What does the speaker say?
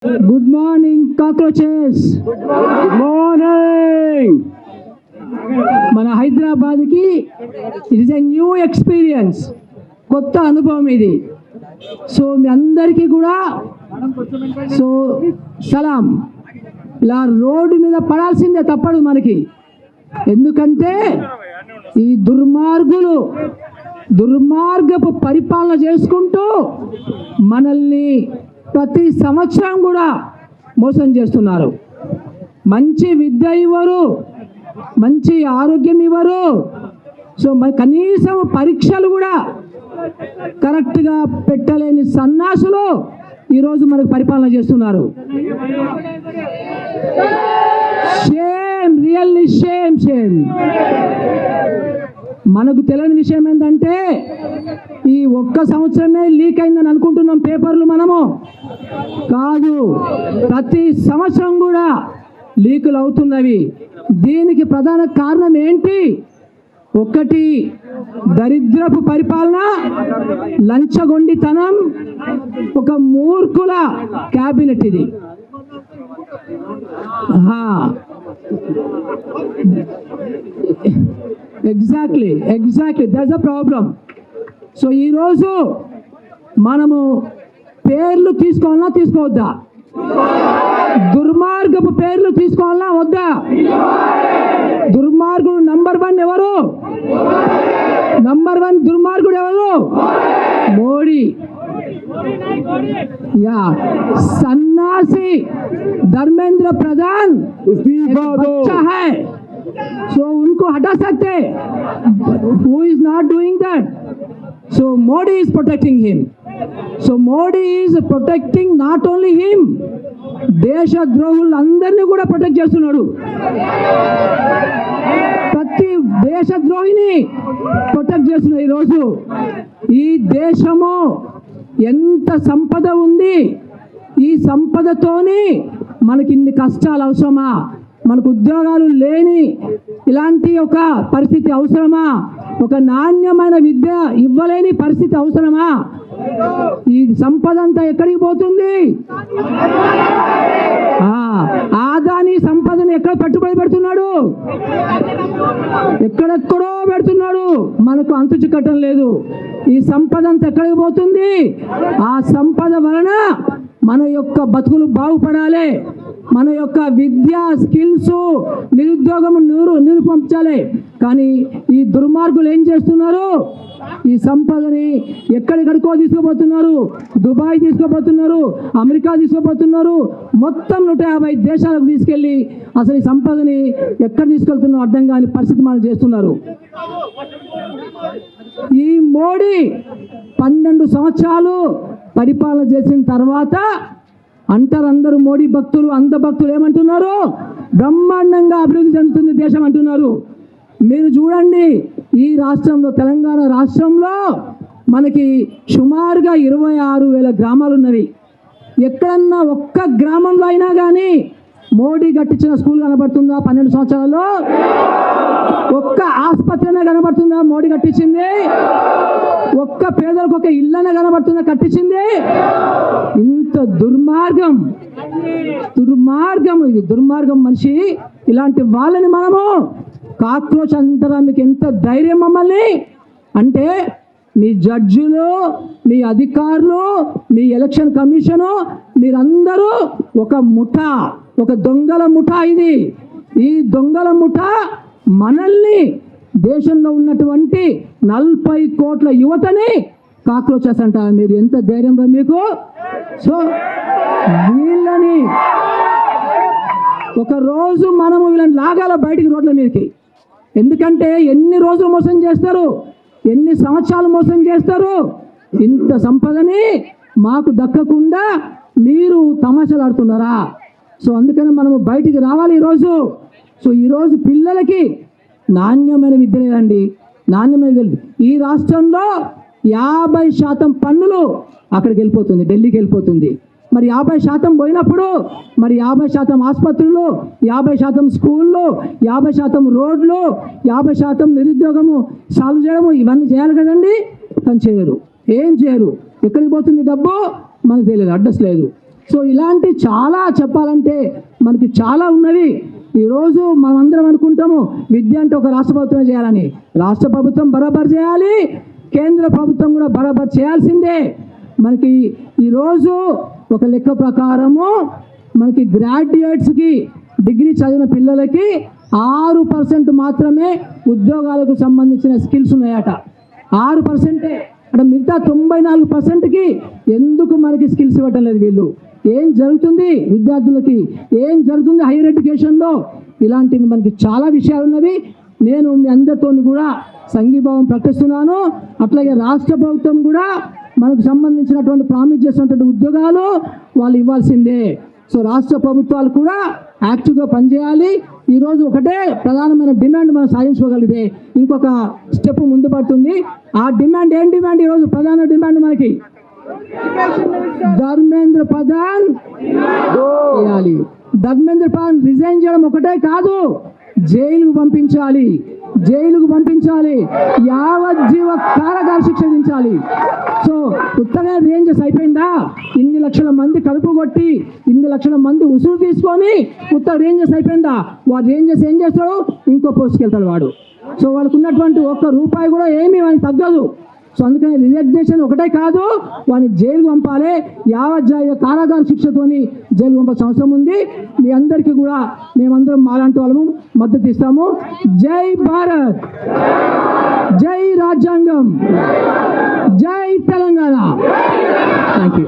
Good morning, cockroaches. Good morning. మన హైదరాబాద్కి it is a new experience, కొత్త అనుభవం ఇది. సో మీ అందరికీ కూడా సో సలాం. ఇలా రోడ్డు మీద పడాల్సిందే, తప్పదు మనకి. ఎందుకంటే ఈ దుర్మార్గపు పరిపాలన చేసుకుంటూ మనల్ని ప్రతి సంవత్సరం కూడా మోసం చేస్తున్నారు. మంచి విద్య ఇవ్వరు, మంచి ఆరోగ్యం ఇవ్వరు. సో కనీసం పరీక్షలు కూడా కరెక్ట్గా పెట్టలేని సన్నాసులు ఈరోజు మనకు పరిపాలన చేస్తున్నారు. Shame, really shame, shame. మనకు తెలియని విషయం ఏంటంటే ఈ ఒక్క సంవత్సరమే లీక్ అయిందని అనుకుంటున్నాం పేపర్లు. మనము కాదు, ప్రతి సంవత్సరం కూడా లీకులు అవుతున్నవి. దీనికి ప్రధాన కారణం ఏంటి? ఒకటి, దరిద్రపు పరిపాలన, లంచగొండితనం, ఒక మూర్ఖుల క్యాబినెట్ ఇది. Exactly that's the problem. So ఈరోజు మనము పేర్లు తీసుకోవాలా తీసుకోవద్దా? దుర్మార్గపు పేర్లు తీసుకోవాలా వద్దా? దుర్మార్గుడు నంబర్ 1 ఎవరు? నంబర్ 1 దుర్మార్గుడు ఎవరు? మోడీ. या सन्नासी धर्मेंद्र प्रधान अच्छा है, so उनको हटा सकते. Who is not doing that? So Modi is protecting him. So Modi is protecting not only him, దేశ ద్రోహులందరినీ కూడా ప్రొటెక్ట్ చేస్తున్నాడు. ప్రతి దేశద్రోహిని ప్రొటెక్ట్ చేస్తున్నాడు. ఈరోజు ఈ దేశము ఎంత సంపద ఉంది, ఈ సంపదతోని మనకి ఇన్ని కష్టాలు అవసరమా? మనకు ఉద్యోగాలు లేని ఇలాంటి ఒక పరిస్థితి అవసరమా? ఒక నాణ్యమైన విద్య ఇవ్వలేని పరిస్థితి అవసరమా? ఈ సంపద అంతా ఎక్కడికి పోతుంది? ఆదాని సంపదను ఎక్కడ పెట్టుబడి పెడుతున్నాడు? ఎక్కడెక్కడో పెడుతున్నాడు. మనకు అంతు చిక్కటం లేదు. ఈ సంపద అంతా ఎక్కడికి పోతుంది? ఆ సంపద వలన మన యొక్క బతుకులు బాగుపడాలి, మన యొక్క విద్య, స్కిల్స్, నిరుద్యోగం నిరూపించాలి. కానీ ఈ దుర్మార్గులు ఏం చేస్తున్నారు? ఈ సంపదని ఎక్కడికడికో తీసుకుపోతున్నారు. దుబాయ్ తీసుకుపోతున్నారు, అమెరికా తీసుకుపోతున్నారు, మొత్తం 150 దేశాలకు తీసుకెళ్ళి అసలు ఈ సంపదని ఎక్కడ తీసుకెళ్తున్నారో అర్థం కాని పరిస్థితి మనం చేస్తున్నారు. ఈ మోడీ 12 సంవత్సరాలు పరిపాలన చేసిన తర్వాత అంటారు అందరూ, మోడీ భక్తులు, అంధ భక్తులు ఏమంటున్నారు? బ్రహ్మాండంగా అభివృద్ధి చెందుతుంది దేశం అంటున్నారు. మీరు చూడండి, ఈ రాష్ట్రంలో, తెలంగాణ రాష్ట్రంలో మనకి సుమారుగా 26,000 గ్రామాలు ఉన్నవి. ఎక్కడన్నా ఒక్క గ్రామంలో అయినా కానీ మోడీ కట్టించిన స్కూల్ కనబడుతుందా? 12 సంవత్సరాల్లో ఒక్క ఆసుపత్రినే కనబడుతుందా మోడీ కట్టించింది? ఒక్క పేదలకు ఒక ఇళ్ళనే కనబడుతుందా కట్టించింది? ఇంత దుర్మార్గం ఇది దుర్మార్గం మనిషి. ఇలాంటి వాళ్ళని మనము కాక్రోచ్ అంటారా? మీకు ఎంత ధైర్యం మమ్మల్ని అంటే? మీ జడ్జిలు, మీ అధికారులు, మీ ఎలక్షన్ కమిషను, మీరందరూ ఒక ముఠా, ఒక దొంగల ముఠా ఇది. ఈ దొంగల ముఠా మనల్ని, దేశంలో ఉన్నటువంటి 40 కోట్ల యువతని కాక్రోచెస్ అంటారు. మీరు ఎంత ధైర్యంగా మీకు? సో వీళ్ళని ఒక రోజు మనము వీళ్ళని లాగాల బయటికి రోడ్ల మీదకి. ఎందుకంటే ఎన్ని రోజులు మోసం చేస్తారు, ఎన్ని సంవత్సరాలు మోసం చేస్తారు. ఇంత సంపదని మాకు దక్కకుండా మీరు తమాషాలు ఆడుతున్నారా? సో అందుకని మనము బయటికి రావాలి ఈరోజు. సో ఈరోజు పిల్లలకి నాణ్యమైన విద్య లేదండి, నాణ్యమైన విద్య. ఈ రాష్ట్రంలో 50% పన్నులు అక్కడికి వెళ్ళిపోతుంది, ఢిల్లీకి వెళ్ళిపోతుంది. మరి 50% పోయినప్పుడు మరి 50% ఆసుపత్రులు, 50% స్కూళ్ళు, 50% రోడ్లు, 50% నిరుద్యోగము సాల్వ్ చేయడము, ఇవన్నీ చేయాలి కదండి. కానీ చేయరు, ఏం చేయరు. ఎక్కడికి పోతుంది డబ్బు? మనకు తెలియదు, అడ్రస్ లేదు. సో ఇలాంటి చాలా చెప్పాలంటే మనకి చాలా ఉన్నవి. ఈరోజు మనమందరం అనుకుంటాము విద్య అంటే ఒక రాష్ట్ర ప్రభుత్వమే చేయాలని. రాష్ట్ర ప్రభుత్వం బరాబర్ చేయాలి, కేంద్ర ప్రభుత్వం కూడా బరాబర్ చేయాల్సిందే. మనకి ఈరోజు ఒక లెక్క ప్రకారము మనకి గ్రాడ్యుయేట్స్కి డిగ్రీ చదివిన పిల్లలకి 6% మాత్రమే ఉద్యోగాలకు సంబంధించిన స్కిల్స్ ఉన్నాయట. 6%. అంటే మిగతా 94%కి ఎందుకు మనకి స్కిల్స్ ఇవ్వటం లేదు వీళ్ళు? ఏం జరుగుతుంది విద్యార్థులకి? ఏం జరుగుతుంది హైయర్ ఎడ్యుకేషన్లో? ఇలాంటివి మనకి చాలా విషయాలు ఉన్నవి. నేను మీ అందరితో కూడా సంఘీభావం ప్రకటిస్తున్నాను. అట్లాగే రాష్ట్ర ప్రభుత్వం కూడా మనకు సంబంధించినటువంటి ప్రామిస్ చేసినటువంటి ఉద్యోగాలు వాళ్ళు ఇవ్వాల్సిందే. సో రాష్ట్ర ప్రభుత్వాలు కూడా యాక్టివ్గా పనిచేయాలి. ఈరోజు ఒకటే ప్రధానమైన డిమాండ్ మనం సాధించుకోగలిగితే ఇంకొక స్టెప్ ముందు పడుతుంది. ఆ డిమాండ్ ఏం డిమాండ్? ఈరోజు ప్రధాన డిమాండ్ మనకి ధర్మేంద్ర ప్రధాన్ చేయాలి. ధర్మేంద్ర ప్రధాన్ రిజైన్ చేయడం ఒకటే కాదు, జైలుకు పంపించాలి. జైలుకు పంపించాలి, యావజ్జీవ కారాగార శిక్ష విధించాలి. సో ఉత్తగా రేంజెస్ అయిపోయిందా? ఇన్ని లక్షల మంది కడుపు కొట్టి ఇన్ని లక్షల మంది ఉసురు తీసుకొని ఉత్తర రేంజెస్ అయిపోయిందా? వాడు రేంజెస్ ఏం చేస్తాడు? ఇంకో పోస్ట్కి వెళ్తాడు వాడు. సో వాళ్ళకు ఉన్నటువంటి ₹1 కూడా ఏమీ వానికి తగ్గదు. సో అందుకని రిజగ్నేషన్ ఒకటే కాదు, వాడిని జైలు పంపాలి. యావజ్జీవ కారాగార శిక్షతోని జైలు పంపాల్సిన అవసరం ఉంది. మీ అందరికీ కూడా మేమందరం మాలాంటి వాళ్ళము మద్దతు ఇస్తాము. జై భారత్, జై రాజ్యాంగం, జై తెలంగాణ. Thank you.